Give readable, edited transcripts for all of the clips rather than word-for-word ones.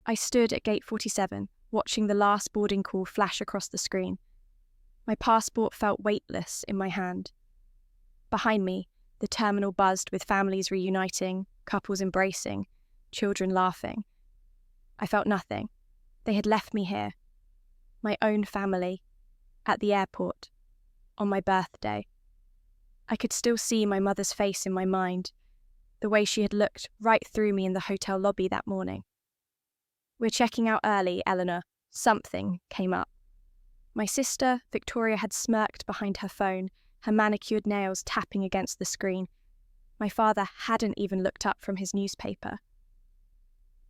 I stood at gate 47, watching the last boarding call flash across the screen. My passport felt weightless in my hand. Behind me, the terminal buzzed with families reuniting, couples embracing, children laughing. I felt nothing. They had left me here, my own family, at the airport, on my birthday. I could still see my mother's face in my mind, the way she had looked right through me in the hotel lobby that morning. "We're checking out early, Eleanor." Something came up. My sister, Victoria, had smirked behind her phone, her manicured nails tapping against the screen. My father hadn't even looked up from his newspaper.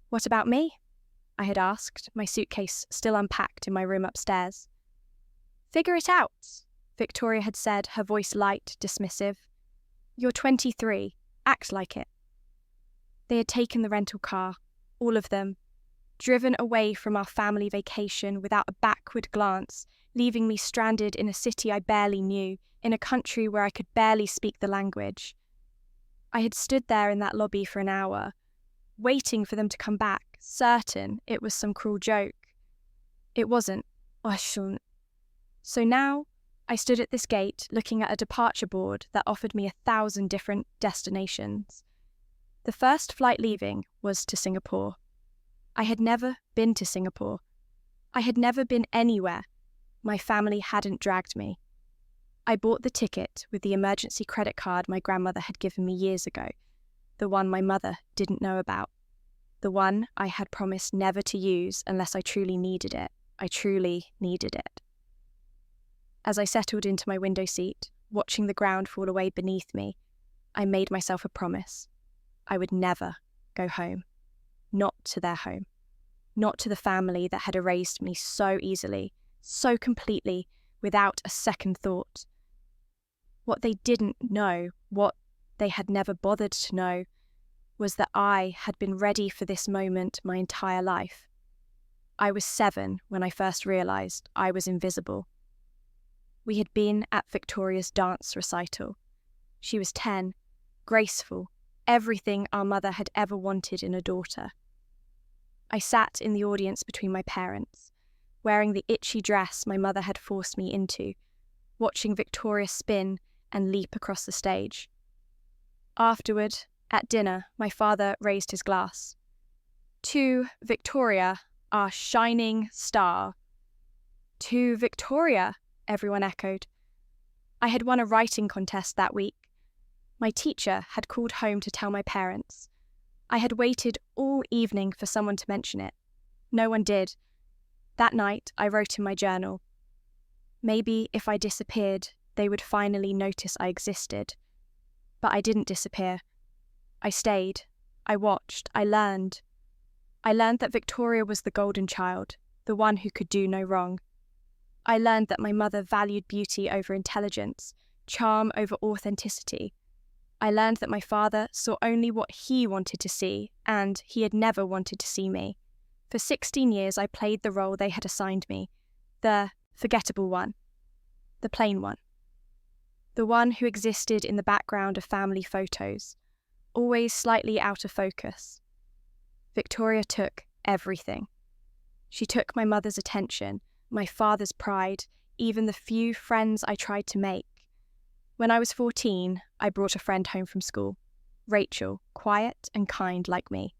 "What about me?" I had asked, my suitcase still unpacked in my room upstairs. "Figure it out," Victoria had said, her voice light, dismissive. "You're 23. Act like it." They had taken the rental car, all of them, driven away from our family vacation without a backward glance, leaving me stranded in a city I barely knew, in a country where I could barely speak the language. I had stood there in that lobby for an hour, waiting for them to come back, certain it was some cruel joke. It wasn't. I shouldn't. So now, I stood at this gate, looking at a departure board that offered me 1,000 different destinations. The first flight leaving was to Singapore. I had never been to Singapore. I had never been anywhere. My family hadn't dragged me. I bought the ticket with the emergency credit card my grandmother had given me years ago, the one my mother didn't know about, the one I had promised never to use unless I truly needed it. I truly needed it. As I settled into my window seat, watching the ground fall away beneath me, I made myself a promise. I would never go home. Not to their home. Not to the family that had erased me so easily, so completely, without a second thought. What they didn't know, what they had never bothered to know, was that I had been ready for this moment my entire life. I was 7 when I first realised I was invisible. We had been at Victoria's dance recital. She was 10, graceful, everything our mother had ever wanted in a daughter. I sat in the audience between my parents, wearing the itchy dress my mother had forced me into, watching Victoria spin and leap across the stage. Afterward, at dinner, my father raised his glass. "To Victoria, our shining star." "To Victoria," everyone echoed. I had won a writing contest that week. My teacher had called home to tell my parents. I had waited all evening for someone to mention it. No one did. That night, I wrote in my journal. Maybe if I disappeared, they would finally notice I existed. But I didn't disappear. I stayed. I watched. I learned. I learned that Victoria was the golden child, the one who could do no wrong. I learned that my mother valued beauty over intelligence, charm over authenticity. I learned that my father saw only what he wanted to see, and he had never wanted to see me. For 16 years I played the role they had assigned me, the forgettable one, the plain one. The one who existed in the background of family photos, always slightly out of focus. Victoria took everything. She took my mother's attention, my father's pride, even the few friends I tried to make. When I was 14, I brought a friend home from school, Rachel, quiet and kind like me.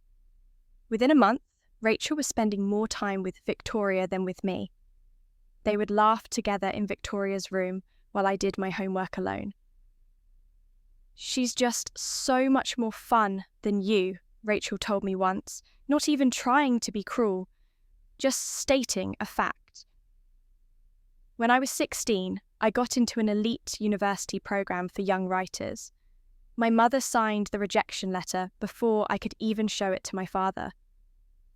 Within a month, Rachel was spending more time with Victoria than with me. They would laugh together in Victoria's room while I did my homework alone. "She's just so much more fun than you," Rachel told me once, not even trying to be cruel, just stating a fact. When I was 16, I got into an elite university program for young writers. My mother signed the rejection letter before I could even show it to my father.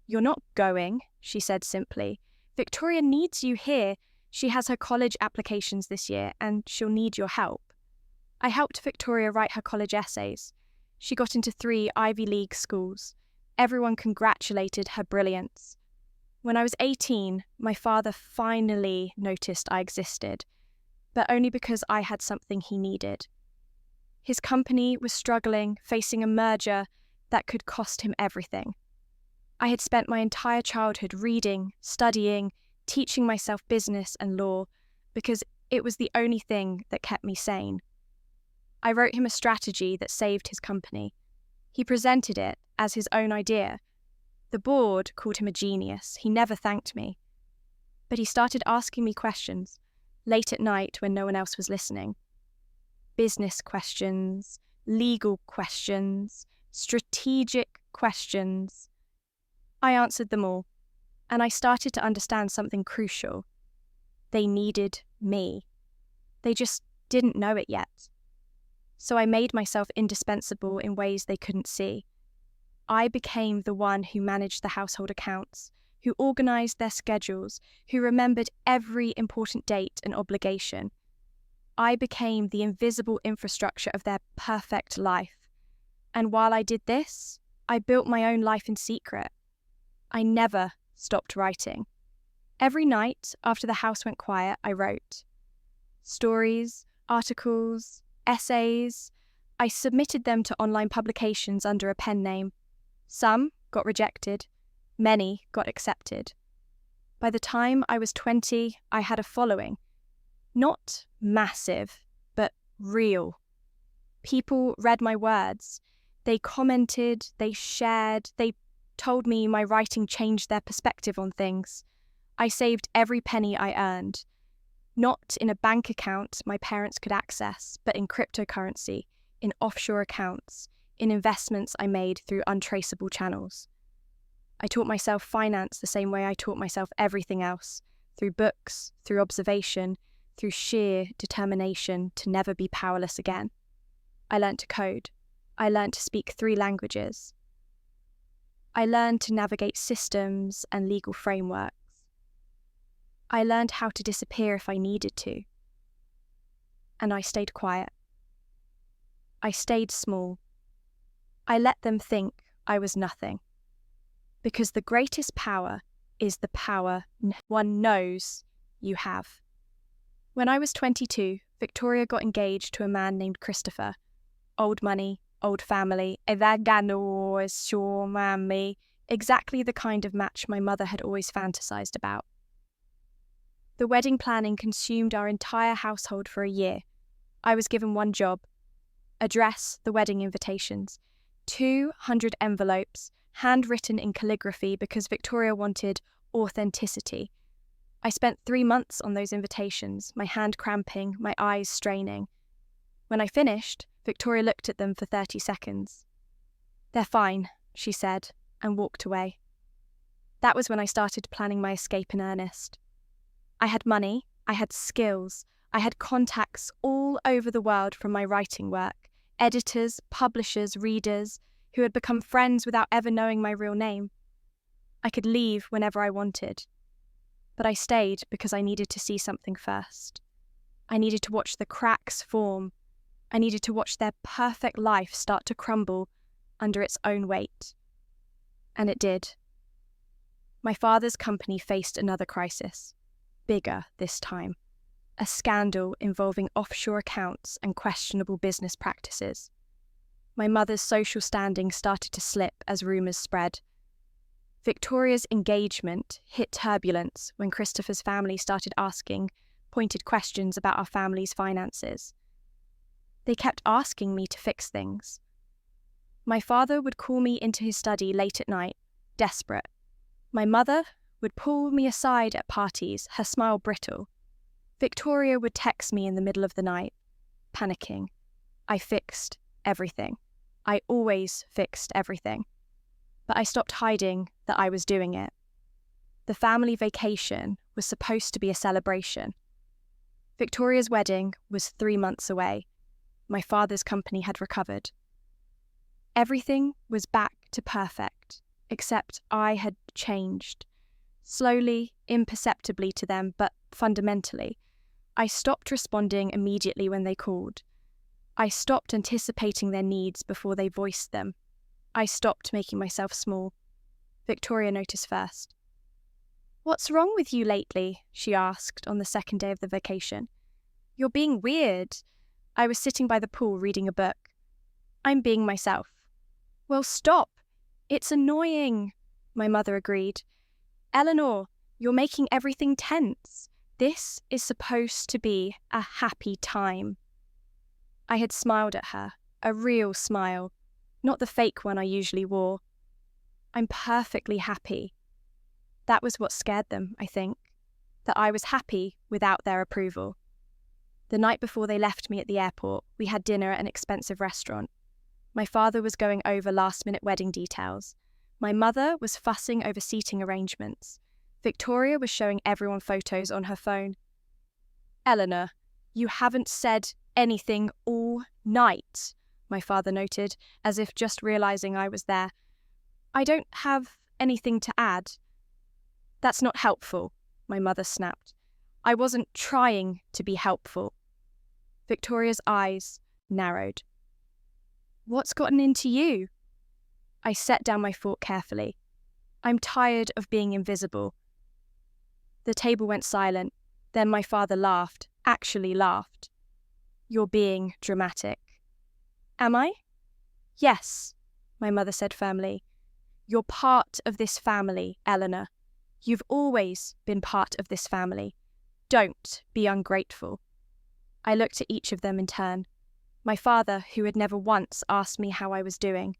"You're not going," she said simply. "Victoria needs you here. She has her college applications this year, and she'll need your help." I helped Victoria write her college essays. She got into 3 Ivy League schools. Everyone congratulated her brilliance. When I was 18, my father finally noticed I existed, but only because I had something he needed. His company was struggling, facing a merger that could cost him everything. I had spent my entire childhood reading, studying, teaching myself business and law because it was the only thing that kept me sane. I wrote him a strategy that saved his company. He presented it as his own idea. The board called him a genius. He never thanked me. But he started asking me questions, late at night when no one else was listening. Business questions, legal questions, strategic questions. I answered them all, and I started to understand something crucial. They needed me. They just didn't know it yet. So I made myself indispensable in ways they couldn't see. I became the one who managed the household accounts, who organised their schedules, who remembered every important date and obligation. I became the invisible infrastructure of their perfect life. And while I did this, I built my own life in secret. I never stopped writing. Every night after the house went quiet, I wrote. Stories, articles, essays. I submitted them to online publications under a pen name. Some got rejected, many got accepted. By the time I was 20, I had a following. Not massive, but real. People read my words. They commented, they shared, they told me my writing changed their perspective on things. I saved every penny I earned. Not in a bank account my parents could access, but in cryptocurrency, in offshore accounts, in investments I made through untraceable channels. I taught myself finance the same way I taught myself everything else, through books, through observation, through sheer determination to never be powerless again. I learned to code. I learned to speak 3 languages. I learned to navigate systems and legal frameworks. I learned how to disappear if I needed to. And I stayed quiet. I stayed small. I let them think I was nothing. Because the greatest power is the power one knows you have. When I was 22, Victoria got engaged to a man named Christopher. Old money, old family, exactly the kind of match my mother had always fantasized about. The wedding planning consumed our entire household for a year. I was given one job: address the wedding invitations. 200 envelopes, handwritten in calligraphy because Victoria wanted authenticity. I spent 3 months on those invitations, my hand cramping, my eyes straining. When I finished, Victoria looked at them for 30 seconds. "They're fine," she said, and walked away. That was when I started planning my escape in earnest. I had money, I had skills, I had contacts all over the world from my writing work, editors, publishers, readers, who had become friends without ever knowing my real name. I could leave whenever I wanted. But I stayed because I needed to see something first. I needed to watch the cracks form. I needed to watch their perfect life start to crumble under its own weight. And it did. My father's company faced another crisis, bigger this time. A scandal involving offshore accounts and questionable business practices. My mother's social standing started to slip as rumours spread. Victoria's engagement hit turbulence when Christopher's family started asking pointed questions about our family's finances. They kept asking me to fix things. My father would call me into his study late at night, desperate. My mother would pull me aside at parties, her smile brittle. Victoria would text me in the middle of the night, panicking. I fixed everything. I always fixed everything. But I stopped hiding that I was doing it. The family vacation was supposed to be a celebration. Victoria's wedding was 3 months away. My father's company had recovered. Everything was back to perfect, except I had changed. Slowly, imperceptibly to them, but fundamentally. I stopped responding immediately when they called. I stopped anticipating their needs before they voiced them. I stopped making myself small. Victoria noticed first. "What's wrong with you lately?" she asked on the second day of the vacation. "You're being weird." I was sitting by the pool reading a book. "I'm being myself." "Well, stop. It's annoying." My mother agreed. Eleanor, you're making everything tense. This is supposed to be a happy time. I had smiled at her, a real smile, not the fake one I usually wore. I'm perfectly happy. That was what scared them, I think, that I was happy without their approval. The night before they left me at the airport, we had dinner at an expensive restaurant. My father was going over last-minute wedding details. My mother was fussing over seating arrangements. Victoria was showing everyone photos on her phone. Eleanor, you haven't said anything all night, my father noted, as if just realizing I was there. I don't have anything to add. That's not helpful, my mother snapped. I wasn't trying to be helpful. Victoria's eyes narrowed. What's gotten into you? I set down my fork carefully. I'm tired of being invisible. The table went silent. Then my father laughed, actually laughed. You're being dramatic. Am I? Yes, my mother said firmly. You're part of this family, Eleanor. You've always been part of this family. Don't be ungrateful. I looked at each of them in turn. My father, who had never once asked me how I was doing.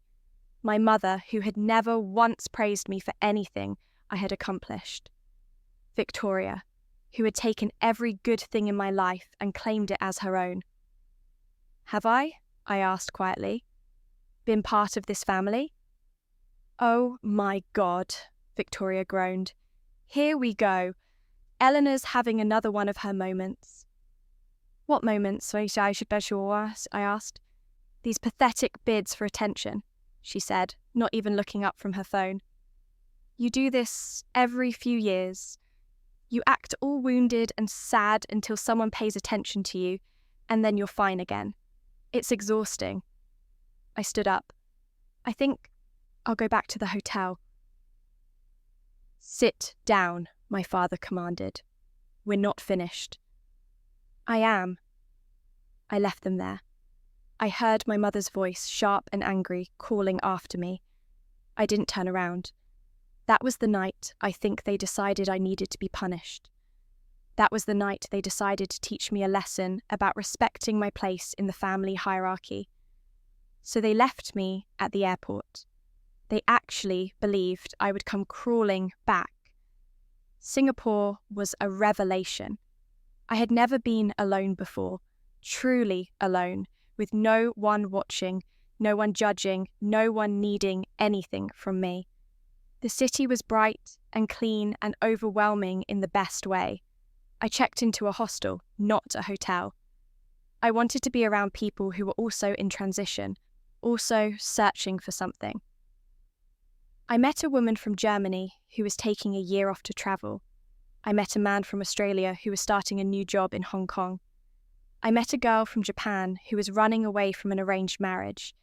My mother, who had never once praised me for anything I had accomplished. Victoria, who had taken every good thing in my life and claimed it as her own. Have I asked quietly, been part of this family? Oh my God, Victoria groaned. Here we go. Eleanor's having another one of her moments. What moments, I asked. These pathetic bids for attention, she said, not even looking up from her phone. You do this every few years. You act all wounded and sad until someone pays attention to you, and then you're fine again. It's exhausting. I stood up. I think I'll go back to the hotel. Sit down, my father commanded. We're not finished. I am. I left them there. I heard my mother's voice, sharp and angry, calling after me. I didn't turn around. That was the night I think they decided I needed to be punished. That was the night they decided to teach me a lesson about respecting my place in the family hierarchy. So they left me at the airport. They actually believed I would come crawling back. Singapore was a revelation. I had never been alone before, truly alone, with no one watching, no one judging, no one needing anything from me. The city was bright and clean and overwhelming in the best way. I checked into a hostel, not a hotel. I wanted to be around people who were also in transition, also searching for something. I met a woman from Germany who was taking a year off to travel. I met a man from Australia who was starting a new job in Hong Kong. I met a girl from Japan who was running away from an arranged marriage.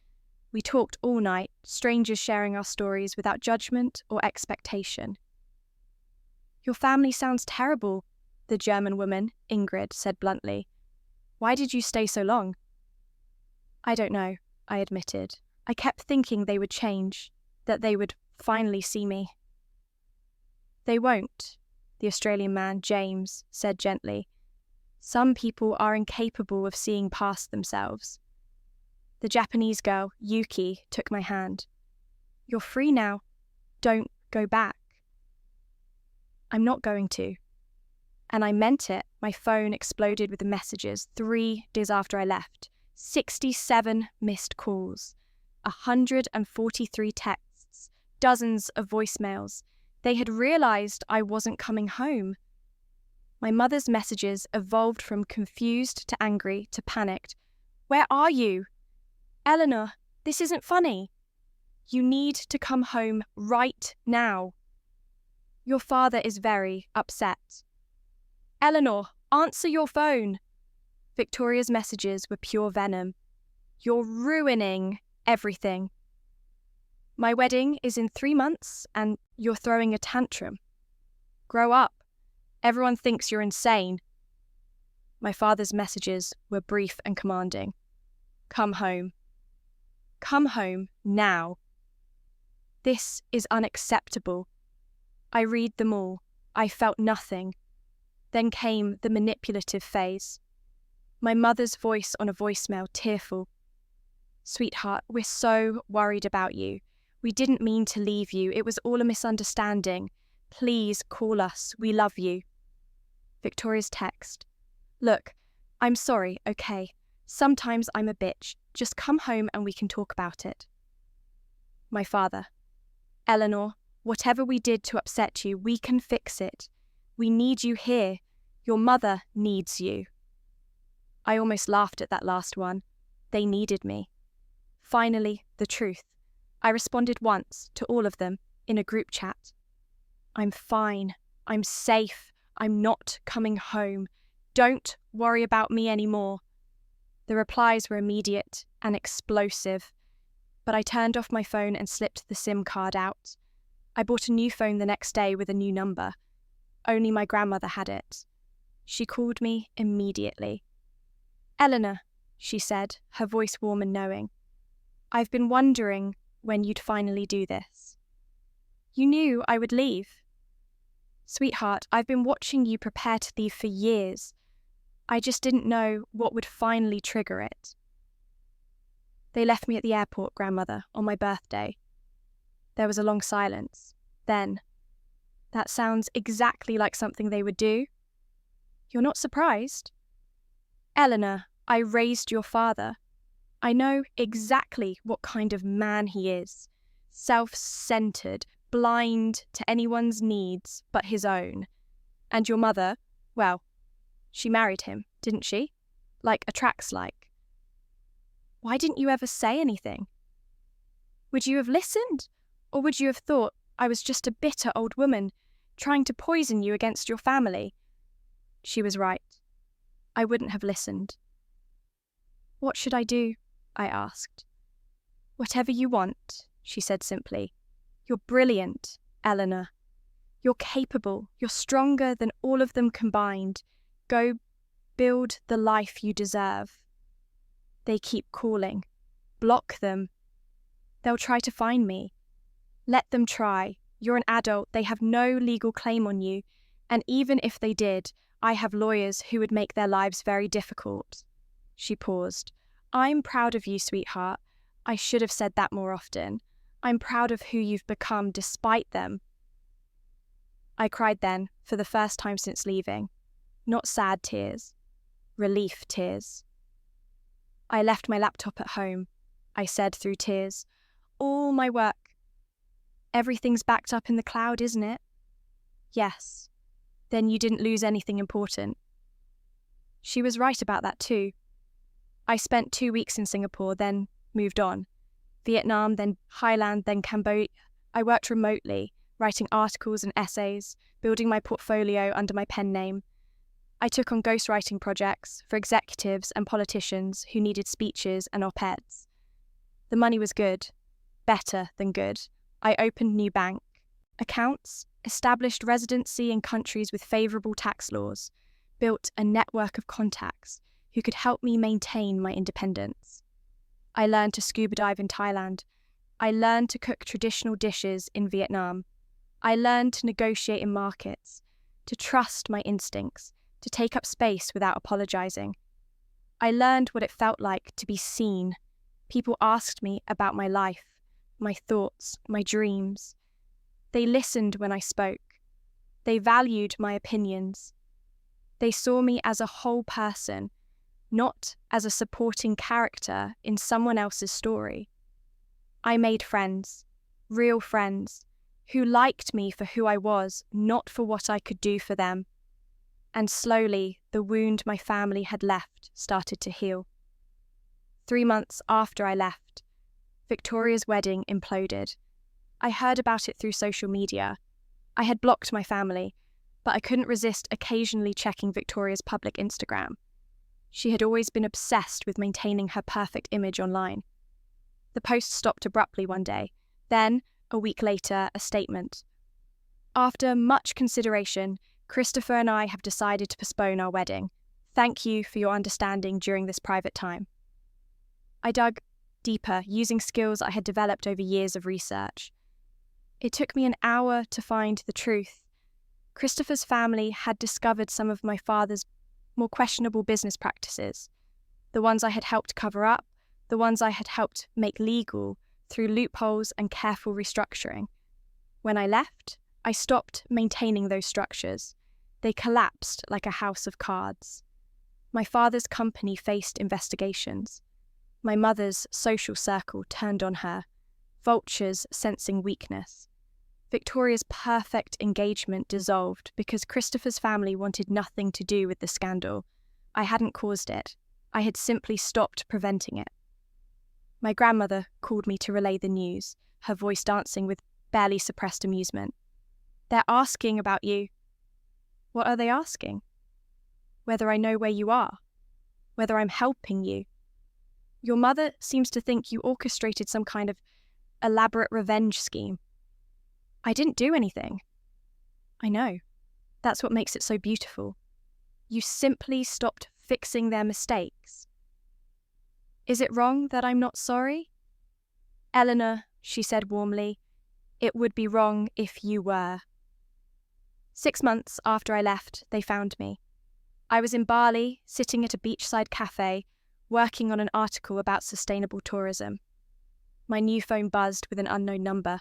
We talked all night, strangers sharing our stories without judgment or expectation. Your family sounds terrible, the German woman, Ingrid, said bluntly. Why did you stay so long? I don't know, I admitted. I kept thinking they would change, that they would finally see me. They won't, the Australian man, James, said gently. Some people are incapable of seeing past themselves. The Japanese girl, Yuki, took my hand. You're free now. Don't go back. I'm not going to. And I meant it. My phone exploded with the messages 3 days after I left. 67 missed calls. 143 texts. Dozens of voicemails. They had realized I wasn't coming home. My mother's messages evolved from confused to angry to panicked. Where are you? Eleanor, this isn't funny. You need to come home right now. Your father is very upset. Eleanor, answer your phone. Victoria's messages were pure venom. You're ruining everything. My wedding is in 3 months and you're throwing a tantrum. Grow up. Everyone thinks you're insane. My father's messages were brief and commanding. Come home. Come home now. This is unacceptable. I read them all. I felt nothing. Then came the manipulative phase. My mother's voice on a voicemail, tearful. Sweetheart, we're so worried about you. We didn't mean to leave you. It was all a misunderstanding. Please call us. We love you. Victoria's text. Look, I'm sorry, okay. Sometimes I'm a bitch. Just come home and we can talk about it. My father. Eleanor, whatever we did to upset you, we can fix it. We need you here. Your mother needs you. I almost laughed at that last one. They needed me. Finally, the truth. I responded once to all of them in a group chat. I'm fine. I'm safe. I'm not coming home. Don't worry about me anymore. The replies were immediate and explosive, but I turned off my phone and slipped the SIM card out. I bought a new phone the next day with a new number. Only my grandmother had it. She called me immediately. Eleanor, she said, her voice warm and knowing. I've been wondering when you'd finally do this. You knew I would leave. Sweetheart, I've been watching you prepare to leave for years. I just didn't know what would finally trigger it. They left me at the airport, grandmother, on my birthday. There was a long silence. Then, that sounds exactly like something they would do. You're not surprised? Eleanor, I raised your father. I know exactly what kind of man he is. Self-centered, blind to anyone's needs but his own. And your mother, well, she married him, didn't she? Like attracts like. Why didn't you ever say anything? Would you have listened? Or would you have thought I was just a bitter old woman trying to poison you against your family? She was right. I wouldn't have listened. What should I do? I asked. Whatever you want, she said simply. You're brilliant, Eleanor. You're capable. You're stronger than all of them combined. Go build the life you deserve. They keep calling. Block them. They'll try to find me. Let them try. You're an adult. They have no legal claim on you. And even if they did, I have lawyers who would make their lives very difficult. She paused. I'm proud of you, sweetheart. I should have said that more often. I'm proud of who you've become despite them. I cried then, for the first time since leaving. Not sad tears. Relief tears. I left my laptop at home, I said through tears. All my work. Everything's backed up in the cloud, isn't it? Yes. Then you didn't lose anything important. She was right about that too. I spent 2 weeks in Singapore, then moved on. Vietnam, then Thailand, then Cambodia. I worked remotely, writing articles and essays, building my portfolio under my pen name. I took on ghostwriting projects for executives and politicians who needed speeches and op-eds. The money was good, better than good. I opened new bank accounts, established residency in countries with favourable tax laws, built a network of contacts who could help me maintain my independence. I learned to scuba dive in Thailand. I learned to cook traditional dishes in Vietnam. I learned to negotiate in markets, to trust my instincts, to take up space without apologising. I learned what it felt like to be seen. People asked me about my life, my thoughts, my dreams. They listened when I spoke. They valued my opinions. They saw me as a whole person, not as a supporting character in someone else's story. I made friends, real friends, who liked me for who I was, not for what I could do for them. And slowly, the wound my family had left started to heal. 3 months after I left, Victoria's wedding imploded. I heard about it through social media. I had blocked my family, but I couldn't resist occasionally checking Victoria's public Instagram. She had always been obsessed with maintaining her perfect image online. The post stopped abruptly one day. Then, a week later, a statement. After much consideration, Christopher and I have decided to postpone our wedding. Thank you for your understanding during this private time. I dug deeper, using skills I had developed over years of research. It took me an hour to find the truth. Christopher's family had discovered some of my father's more questionable business practices, the ones I had helped cover up, the ones I had helped make legal through loopholes and careful restructuring. When I left, I stopped maintaining those structures. They collapsed like a house of cards. My father's company faced investigations. My mother's social circle turned on her, vultures sensing weakness. Victoria's perfect engagement dissolved because Christopher's family wanted nothing to do with the scandal. I hadn't caused it. I had simply stopped preventing it. My grandmother called me to relay the news, her voice dancing with barely suppressed amusement. "They're asking about you." "What are they asking?" "Whether I know where you are. Whether I'm helping you. Your mother seems to think you orchestrated some kind of elaborate revenge scheme." "I didn't do anything." "I know. That's what makes it so beautiful. You simply stopped fixing their mistakes." "Is it wrong that I'm not sorry?" "Eleanor," she said warmly, "it would be wrong if you were." 6 months after I left, they found me. I was in Bali, sitting at a beachside cafe, working on an article about sustainable tourism. My new phone buzzed with an unknown number.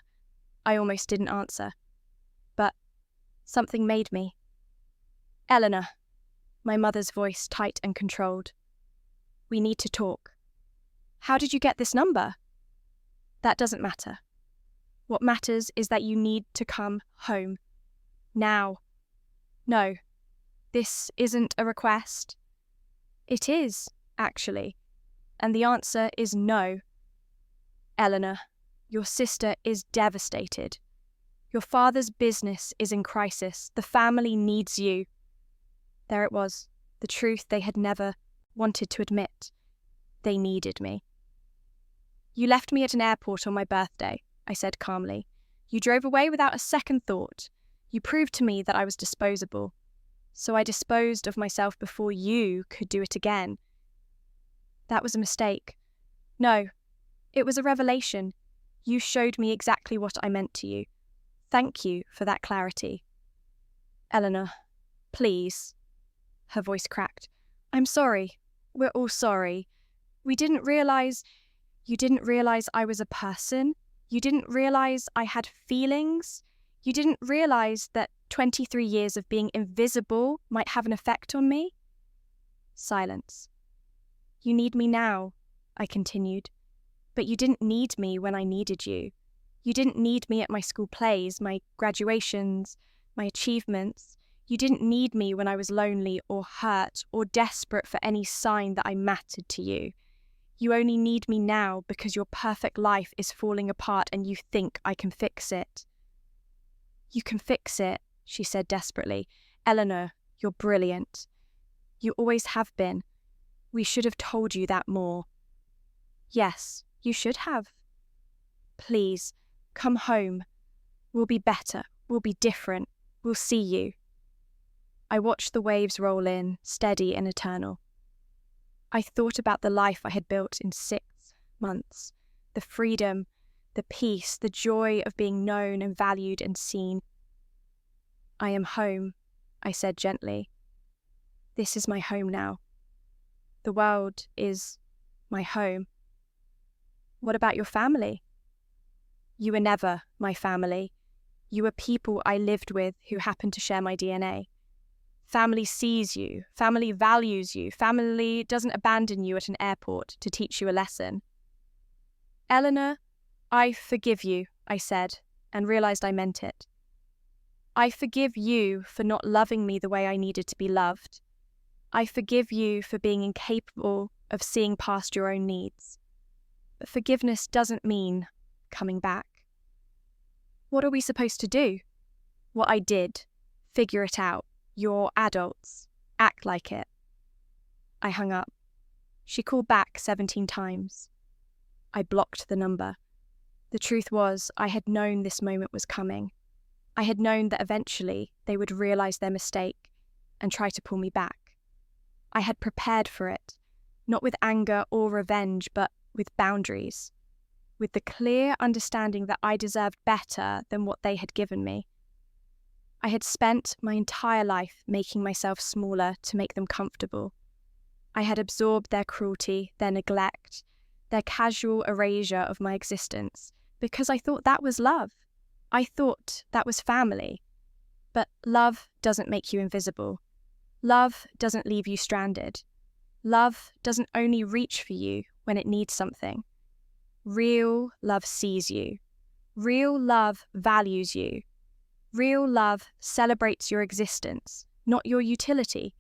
I almost didn't answer. But something made me. "Eleanor," my mother's voice tight and controlled. "We need to talk." "How did you get this number?" "That doesn't matter. What matters is that you need to come home. Now." "No, this isn't a request." "It is, actually. And the answer is no." "Eleanor, your sister is devastated. Your father's business is in crisis. The family needs you." There it was, the truth they had never wanted to admit. They needed me. "You left me at an airport on my birthday," I said calmly. "You drove away without a second thought. You proved to me that I was disposable. So I disposed of myself before you could do it again." "That was a mistake." "No, it was a revelation. You showed me exactly what I meant to you. Thank you for that clarity." "Eleanor, please." Her voice cracked. "I'm sorry. We're all sorry. We didn't realize... You didn't realize I was a person. You didn't realize I had feelings. You didn't realize that 23 years of being invisible might have an effect on me." Silence. "You need me now," I continued. "But you didn't need me when I needed you. You didn't need me at my school plays, my graduations, my achievements. You didn't need me when I was lonely or hurt or desperate for any sign that I mattered to you. You only need me now because your perfect life is falling apart and you think I can fix it." "You can fix it," she said desperately. "Eleanor, you're brilliant. You always have been. We should have told you that more." "Yes, you should have." "Please, come home. We'll be better. We'll be different. We'll see you." I watched the waves roll in, steady and eternal. I thought about the life I had built in 6 months, the freedom, the peace, the joy of being known and valued and seen. "I am home," I said gently. "This is my home now. The world is my home." "What about your family?" "You were never my family. You were people I lived with who happened to share my DNA. Family sees you. Family values you. Family doesn't abandon you at an airport to teach you a lesson." "Eleanor, I forgive you," I said, and realized I meant it. "I forgive you for not loving me the way I needed to be loved. I forgive you for being incapable of seeing past your own needs. But forgiveness doesn't mean coming back." "What are we supposed to do?" "What I did. Figure it out. You're adults. Act like it." I hung up. She called back 17 times. I blocked the number. The truth was, I had known this moment was coming. I had known that eventually they would realize their mistake and try to pull me back. I had prepared for it, not with anger or revenge, but with boundaries, with the clear understanding that I deserved better than what they had given me. I had spent my entire life making myself smaller to make them comfortable. I had absorbed their cruelty, their neglect, their casual erasure of my existence, because I thought that was love. I thought that was family. But love doesn't make you invisible. Love doesn't leave you stranded. Love doesn't only reach for you when it needs something. Real love sees you. Real love values you. Real love celebrates your existence, not your utility.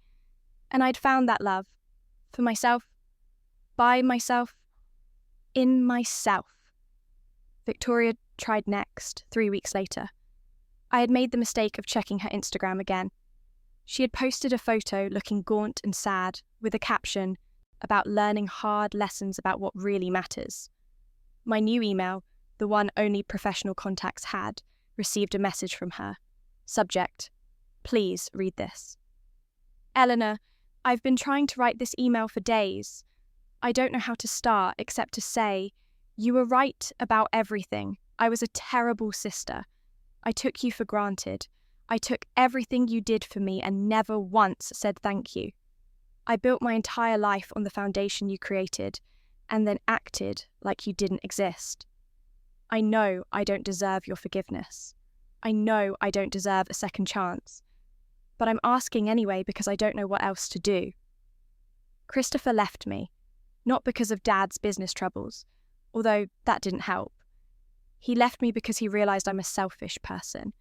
And I'd found that love. For myself, by myself, in myself. Victoria tried next, 3 weeks later. I had made the mistake of checking her Instagram again. She had posted a photo looking gaunt and sad, with a caption about learning hard lessons about what really matters. My new email, the one only professional contacts had, received a message from her. Subject: please read this. Eleanor, I've been trying to write this email for days. I don't know how to start except to say, you were right about everything. I was a terrible sister. I took you for granted. I took everything you did for me and never once said thank you. I built my entire life on the foundation you created and then acted like you didn't exist. I know I don't deserve your forgiveness. I know I don't deserve a second chance. But I'm asking anyway because I don't know what else to do. Christopher left me, not because of Dad's business troubles, although that didn't help. He left me because he realised I'm a selfish person.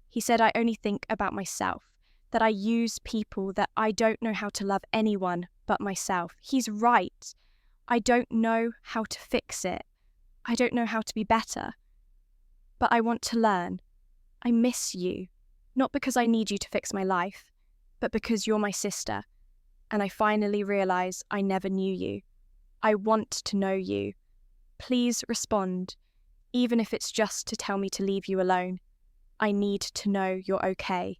He said I only think about myself, that I use people, that I don't know how to love anyone but myself. He's right. I don't know how to fix it. I don't know how to be better. But I want to learn. I miss you. Not because I need you to fix my life, but because you're my sister, and I finally realise I never knew you. I want to know you. Please respond, even if it's just to tell me to leave you alone. I need to know you're okay.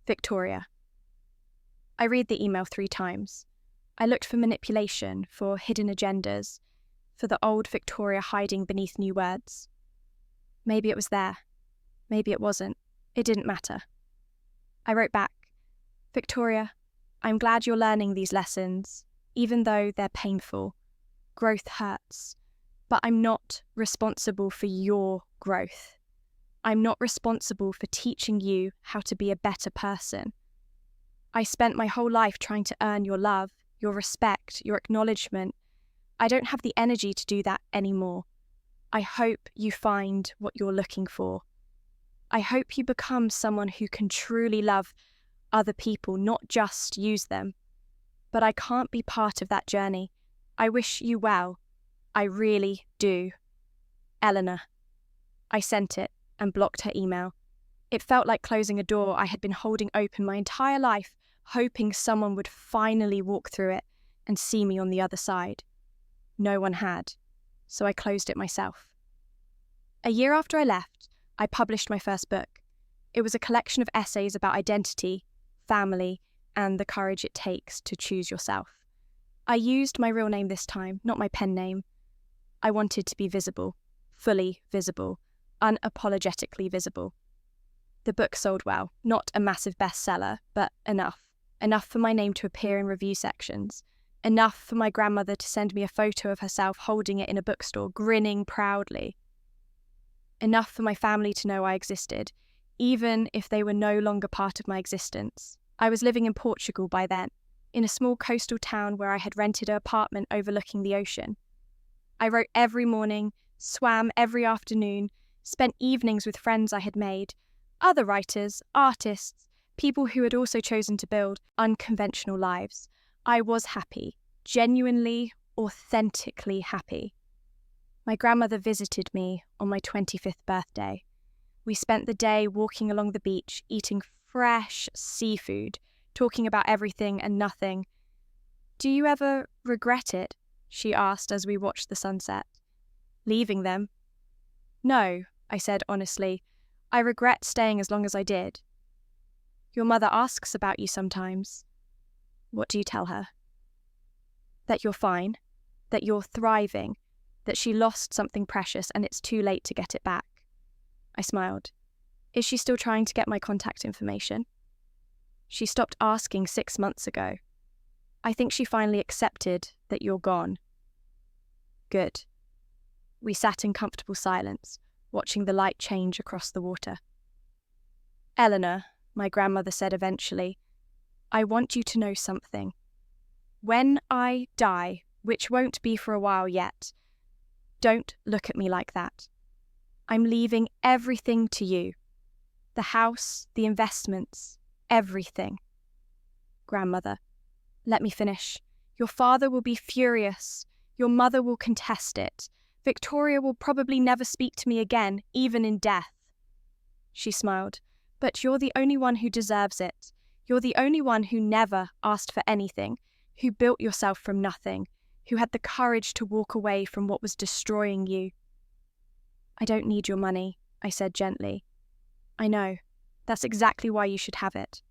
Victoria. I read the email 3 times. I looked for manipulation, for hidden agendas, for the old Victoria hiding beneath new words. Maybe it was there. Maybe it wasn't. It didn't matter. I wrote back, Victoria, I'm glad you're learning these lessons, even though they're painful. Growth hurts, but I'm not responsible for your growth. I'm not responsible for teaching you how to be a better person. I spent my whole life trying to earn your love, your respect, your acknowledgement. I don't have the energy to do that anymore. I hope you find what you're looking for. I hope you become someone who can truly love other people, not just use them. But I can't be part of that journey. I wish you well. I really do. Eleanor. I sent it and blocked her email. It felt like closing a door I had been holding open my entire life, hoping someone would finally walk through it and see me on the other side. No one had, so I closed it myself. A year after I left, I published my first book. It was a collection of essays about identity, family, and the courage it takes to choose yourself. I used my real name this time, not my pen name. I wanted to be visible, fully visible, unapologetically visible. The book sold well, not a massive bestseller, but enough. Enough for my name to appear in review sections. Enough for my grandmother to send me a photo of herself holding it in a bookstore, grinning proudly. Enough for my family to know I existed, even if they were no longer part of my existence. I was living in Portugal by then, in a small coastal town where I had rented an apartment overlooking the ocean. I wrote every morning, swam every afternoon, spent evenings with friends I had made, other writers, artists, people who had also chosen to build unconventional lives. I was happy, genuinely, authentically happy. My grandmother visited me on my 25th birthday. We spent the day walking along the beach, eating fresh seafood, talking about everything and nothing. "Do you ever regret it?" she asked as we watched the sunset. "Leaving them?" "No," I said honestly. "I regret staying as long as I did." "Your mother asks about you sometimes." "What do you tell her?" "That you're fine, that you're thriving, that she lost something precious and it's too late to get it back. I smiled. Is she still trying to get my contact information? She stopped asking 6 months ago. I think she finally accepted that you're gone. Good. We sat in comfortable silence, watching the light change across the water. Eleanor, my grandmother said eventually, I want you to know something. When I die, which won't be for a while yet, don't look at me like that. I'm leaving everything to you. The house, the investments, everything. Grandmother, let me finish. Your father will be furious. Your mother will contest it. Victoria will probably never speak to me again, even in death. She smiled. But you're the only one who deserves it. You're the only one who never asked for anything, who built yourself from nothing, who had the courage to walk away from what was destroying you. I don't need your money, I said gently. I know. That's exactly why you should have it.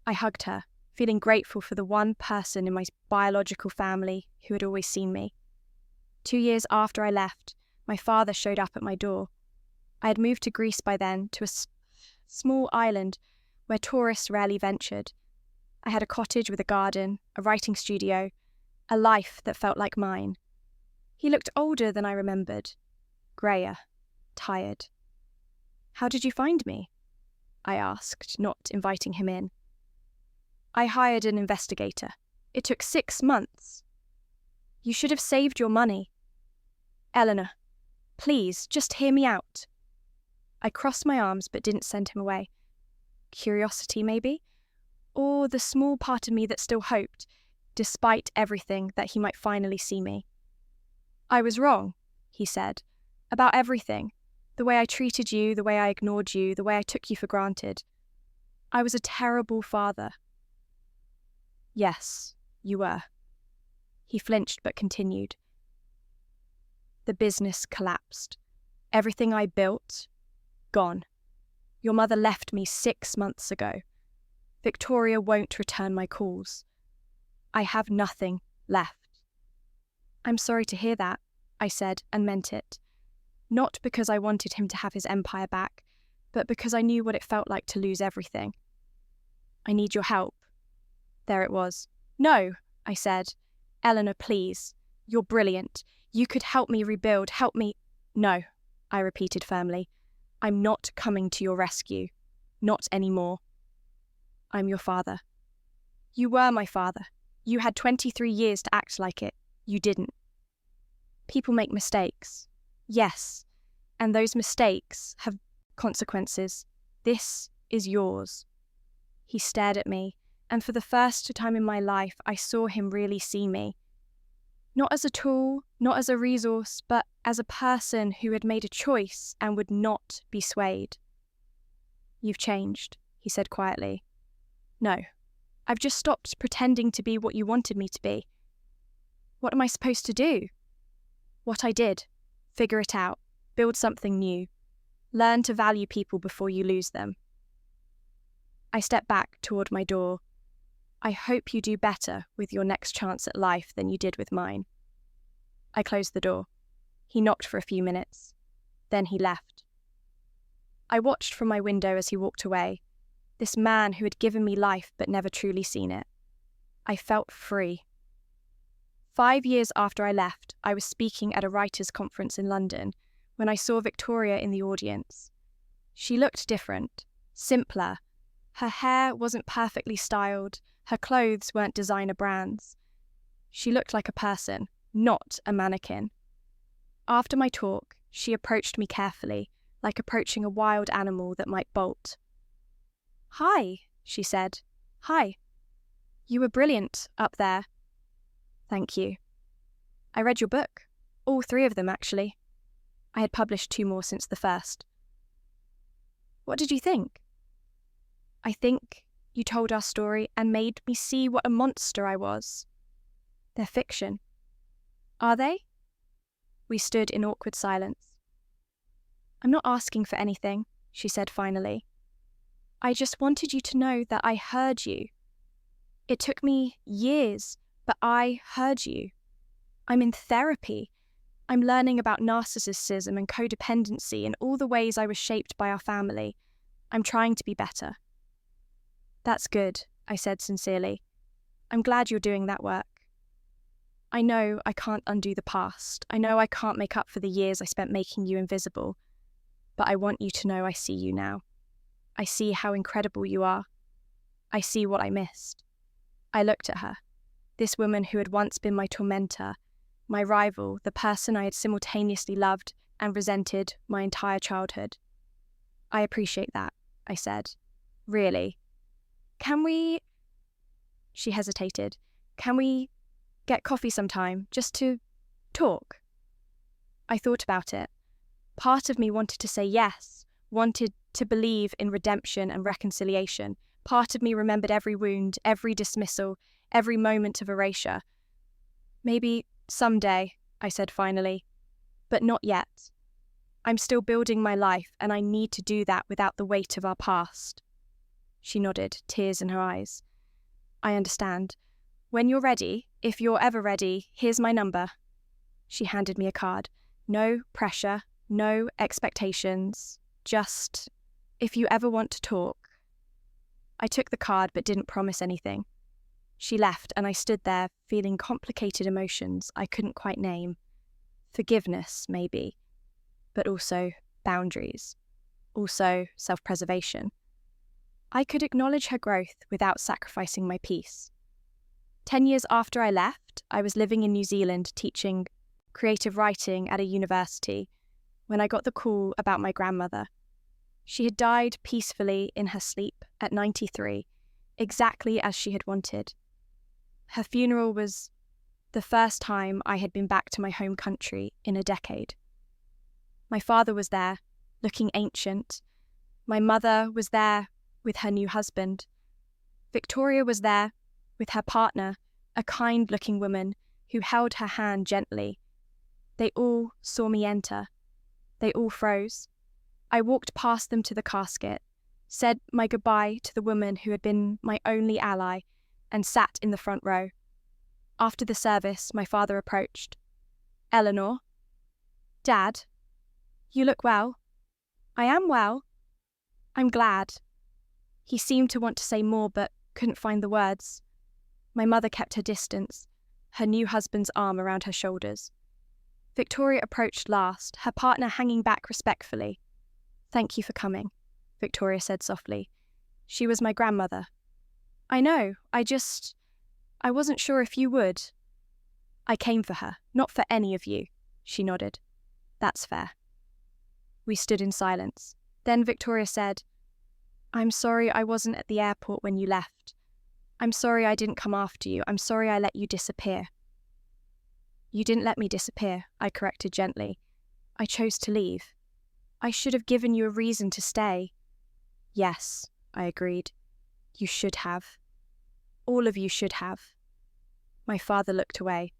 I hugged her, feeling grateful for the one person in my biological family who had always seen me. 2 years after I left, my father showed up at my door. I had moved to Greece by then, to a small island where tourists rarely ventured. I had a cottage with a garden, a writing studio, a life that felt like mine. He looked older than I remembered, greyer, tired. How did you find me? I asked, not inviting him in. I hired an investigator. It took 6 months. You should have saved your money. Eleanor, please, just hear me out. I crossed my arms but didn't send him away. Curiosity, maybe? Or the small part of me that still hoped, despite everything, that he might finally see me. I was wrong, he said, about everything. The way I treated you, the way I ignored you, the way I took you for granted. I was a terrible father. Yes, you were. He flinched but continued. The business collapsed. Everything I built, gone. Your mother left me 6 months ago. Victoria won't return my calls. I have nothing left. I'm sorry to hear that, I said, and meant it. Not because I wanted him to have his empire back, but because I knew what it felt like to lose everything. I need your help. There it was. No, I said. Eleanor, please. You're brilliant. You could help me rebuild, help me. No, I repeated firmly. I'm not coming to your rescue. Not anymore. I'm your father. You were my father. You had 23 years to act like it. You didn't. People make mistakes. Yes, and those mistakes have consequences. This is yours. He stared at me, and for the first time in my life, I saw him really see me. Not as a tool, not as a resource, but as a person who had made a choice and would not be swayed. You've changed, he said quietly. No, I've just stopped pretending to be what you wanted me to be. What am I supposed to do? What I did. Figure it out. Build something new. Learn to value people before you lose them. I stepped back toward my door. I hope you do better with your next chance at life than you did with mine. I closed the door. He knocked for a few minutes. Then he left. I watched from my window as he walked away, this man who had given me life but never truly seen it. I felt free. 5 years after I left, I was speaking at a writers' conference in London when I saw Victoria in the audience. She looked different, simpler. Her hair wasn't perfectly styled, her clothes weren't designer brands. She looked like a person, not a mannequin. After my talk, she approached me carefully, like approaching a wild animal that might bolt. Hi, she said. Hi. You were brilliant up there. Thank you. I read your book. All 3 of them, actually. I had published 2 more since the first. What did you think? I think you told our story and made me see what a monster I was. They're fiction. Are they? We stood in awkward silence. I'm not asking for anything, she said finally. I just wanted you to know that I heard you. It took me years, but I heard you. I'm in therapy. I'm learning about narcissism and codependency and all the ways I was shaped by our family. I'm trying to be better. That's good, I said sincerely. I'm glad you're doing that work. I know I can't undo the past. I know I can't make up for the years I spent making you invisible. But I want you to know I see you now. I see how incredible you are. I see what I missed. I looked at her, this woman who had once been my tormentor, my rival, the person I had simultaneously loved and resented my entire childhood. I appreciate that, I said. Really. Can we... She hesitated. Can we get coffee sometime, just to talk? I thought about it. Part of me wanted to say yes, wanted to believe in redemption and reconciliation. Part of me remembered every wound, every dismissal, every moment of erasure. Maybe someday, I said finally, but not yet. I'm still building my life, and I need to do that without the weight of our past. She nodded, tears in her eyes. I understand. When you're ready, if you're ever ready, here's my number. She handed me a card. No pressure, no expectations, just if you ever want to talk. I took the card but didn't promise anything. She left and I stood there feeling complicated emotions I couldn't quite name. Forgiveness, maybe, but also boundaries, also self-preservation. I could acknowledge her growth without sacrificing my peace. 10 years after I left, I was living in New Zealand teaching creative writing at a university when I got the call about my grandmother. She had died peacefully in her sleep at 93, exactly as she had wanted. Her funeral was the first time I had been back to my home country in a decade. My father was there, looking ancient. My mother was there with her new husband. Victoria was there with her partner, a kind-looking woman who held her hand gently. They all saw me enter. They all froze. I walked past them to the casket, said my goodbye to the woman who had been my only ally, and sat in the front row. After the service, my father approached. Eleanor? Dad? You look well. I am well. I'm glad. He seemed to want to say more, but couldn't find the words. My mother kept her distance, her new husband's arm around her shoulders. Victoria approached last, her partner hanging back respectfully. Thank you for coming, Victoria said softly. She was my grandmother. I know, I wasn't sure if you would. I came for her, not for any of you, she nodded. That's fair. We stood in silence. Then Victoria said, I'm sorry I wasn't at the airport when you left. I'm sorry I didn't come after you. I'm sorry I let you disappear. You didn't let me disappear, I corrected gently. I chose to leave. I should have given you a reason to stay. Yes, I agreed. You should have. All of you should have. My father looked away.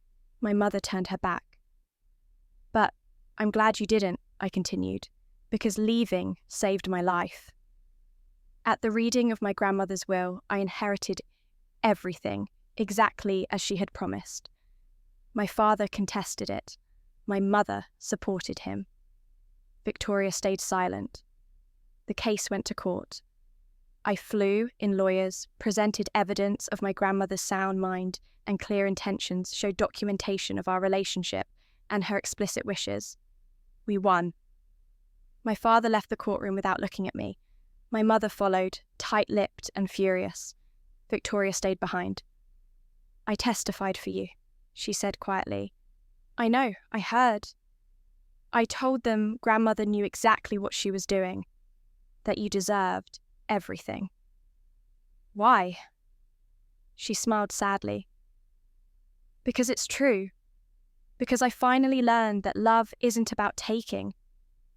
My mother turned her back. But I'm glad you didn't, I continued, because leaving saved my life. At the reading of my grandmother's will, I inherited everything, exactly as she had promised. My father contested it. My mother supported him. Victoria stayed silent. The case went to court. I flew in lawyers, presented evidence of my grandmother's sound mind and clear intentions, showed documentation of our relationship and her explicit wishes. We won. My father left the courtroom without looking at me. My mother followed, tight-lipped and furious. Victoria stayed behind. I testified for you, she said quietly. I know, I heard. I told them grandmother knew exactly what she was doing, that you deserved everything. Why? She smiled sadly. Because it's true. Because I finally learned that love isn't about taking.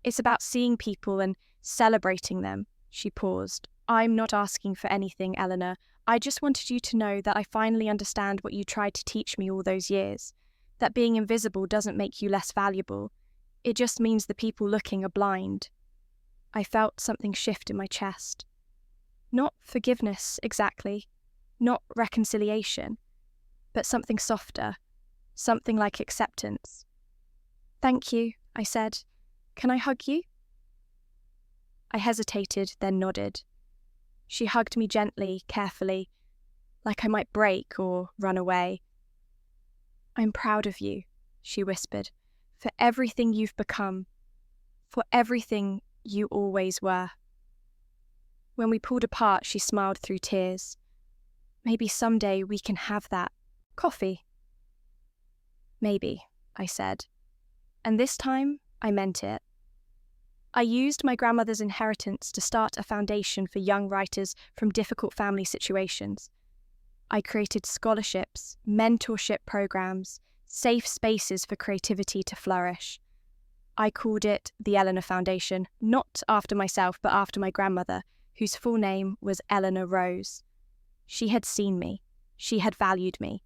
It's about seeing people and celebrating them. She paused. I'm not asking for anything, Eleanor. I just wanted you to know that I finally understand what you tried to teach me all those years. That being invisible doesn't make you less valuable. It just means the people looking are blind. I felt something shift in my chest. Not forgiveness, exactly. Not reconciliation. But something softer. Something like acceptance. Thank you, I said. Can I hug you? I hesitated, then nodded. She hugged me gently, carefully, like I might break or run away. I'm proud of you, she whispered, for everything you've become, for everything you always were. When we pulled apart, she smiled through tears. Maybe someday we can have that coffee. Maybe, I said. And this time, I meant it. I used my grandmother's inheritance to start a foundation for young writers from difficult family situations. I created scholarships, mentorship programs, safe spaces for creativity to flourish. I called it the Eleanor Foundation, not after myself, but after my grandmother, whose full name was Eleanor Rose. She had seen me. She had valued me.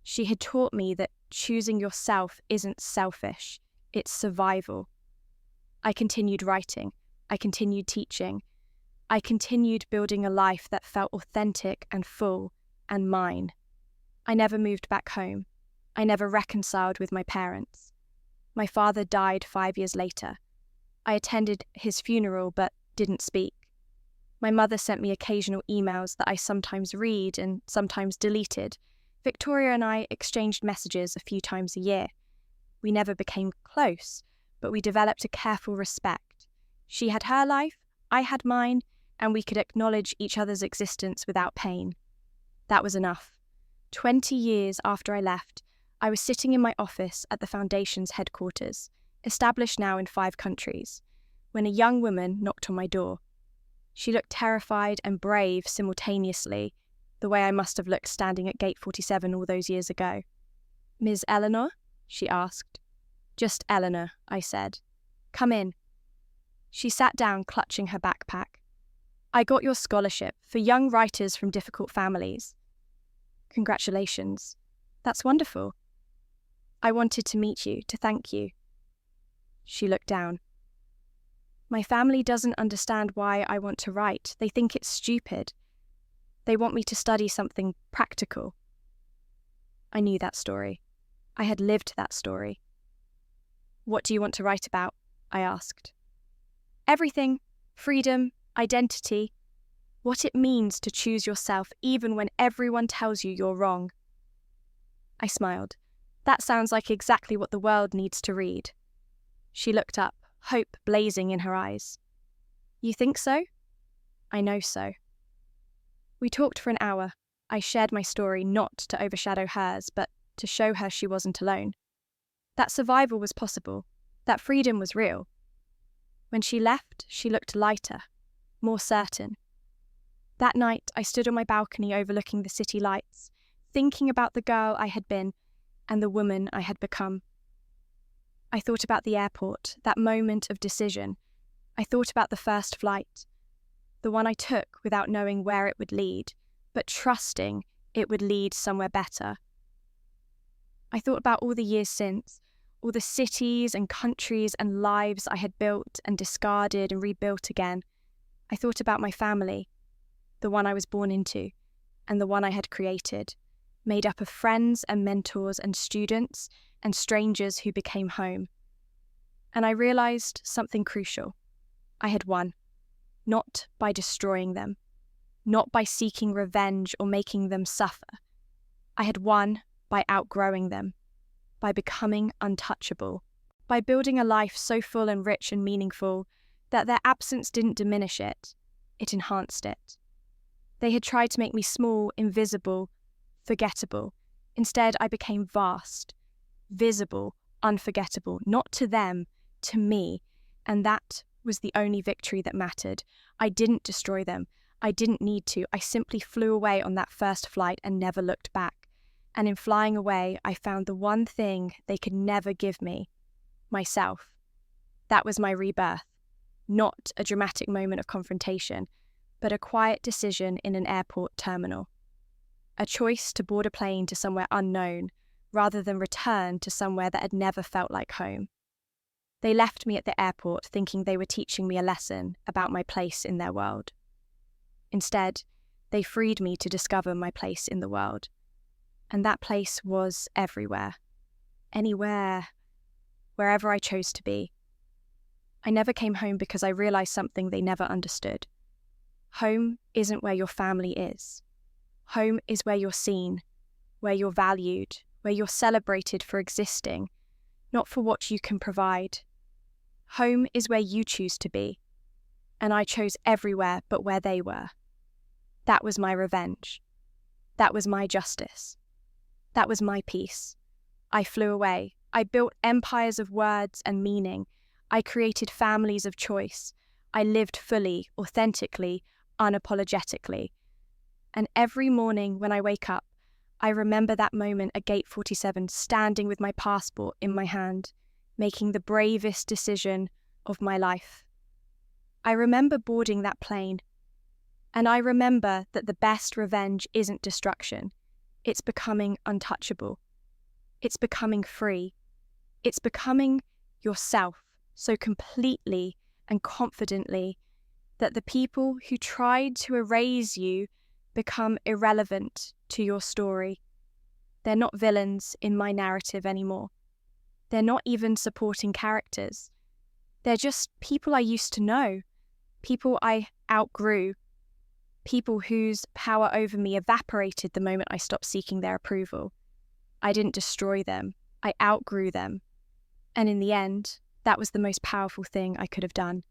She had taught me that choosing yourself isn't selfish, it's survival. I continued writing. I continued teaching. I continued building a life that felt authentic and full and mine. I never moved back home. I never reconciled with my parents. My father died 5 years later. I attended his funeral but didn't speak. My mother sent me occasional emails that I sometimes read and sometimes deleted. Victoria and I exchanged messages a few times a year. We never became close, but we developed a careful respect. She had her life, I had mine, and we could acknowledge each other's existence without pain. That was enough. 20 years after I left, I was sitting in my office at the Foundation's headquarters, established now in 5 countries, when a young woman knocked on my door. She looked terrified and brave simultaneously, the way I must have looked standing at Gate 47 all those years ago. "Ms. Eleanor?" she asked. "Just Eleanor," I said. "Come in." She sat down, clutching her backpack. "I got your scholarship for young writers from difficult families." "Congratulations. That's wonderful." "I wanted to meet you, to thank you." She looked down. "My family doesn't understand why I want to write. They think it's stupid. They want me to study something practical." I knew that story. I had lived that story. "What do you want to write about?" I asked. "Everything. Freedom, identity. What it means to choose yourself even when everyone tells you you're wrong." I smiled. That sounds like exactly what the world needs to read. She looked up, hope blazing in her eyes. "You think so?" "I know so." We talked for an hour. I shared my story not to overshadow hers, but to show her she wasn't alone. That survival was possible. That freedom was real. When she left, she looked lighter, more certain. That night, I stood on my balcony overlooking the city lights, thinking about the girl I had been and the woman I had become. I thought about the airport, that moment of decision. I thought about the first flight, the one I took without knowing where it would lead, but trusting it would lead somewhere better. I thought about all the years since, all the cities and countries and lives I had built and discarded and rebuilt again. I thought about my family, the one I was born into, and the one I had created, made up of friends and mentors and students and strangers who became home. And I realized something crucial. I had won, not by destroying them, not by seeking revenge or making them suffer. I had won by outgrowing them, by becoming untouchable, by building a life so full and rich and meaningful that their absence didn't diminish it, it enhanced it. They had tried to make me small, invisible, forgettable. Instead, I became vast, visible, unforgettable, not to them, to me, and that was the only victory that mattered. I didn't destroy them. I didn't need to. I simply flew away on that first flight and never looked back. And in flying away, I found the one thing they could never give me, myself. That was my rebirth. Not a dramatic moment of confrontation, but a quiet decision in an airport terminal. A choice to board a plane to somewhere unknown, rather than return to somewhere that had never felt like home. They left me at the airport thinking they were teaching me a lesson about my place in their world. Instead, they freed me to discover my place in the world. And that place was everywhere. Anywhere. wherever I chose to be. I never came home because I realized something they never understood. Home isn't where your family is. Home is where you're seen, where you're valued, where you're celebrated for existing, not for what you can provide. Home is where you choose to be, and I chose everywhere but where they were. That was my revenge. That was my justice. That was my peace. I flew away. I built empires of words and meaning. I created families of choice. I lived fully, authentically, unapologetically. And every morning when I wake up, I remember that moment at Gate 47, standing with my passport in my hand, making the bravest decision of my life. I remember boarding that plane, and I remember that the best revenge isn't destruction. It's becoming untouchable. It's becoming free. It's becoming yourself so completely and confidently that the people who tried to erase you become irrelevant to your story. They're not villains in my narrative anymore. They're not even supporting characters. They're just people I used to know, people I outgrew, people whose power over me evaporated the moment I stopped seeking their approval. I didn't destroy them. I outgrew them. And in the end, that was the most powerful thing I could have done.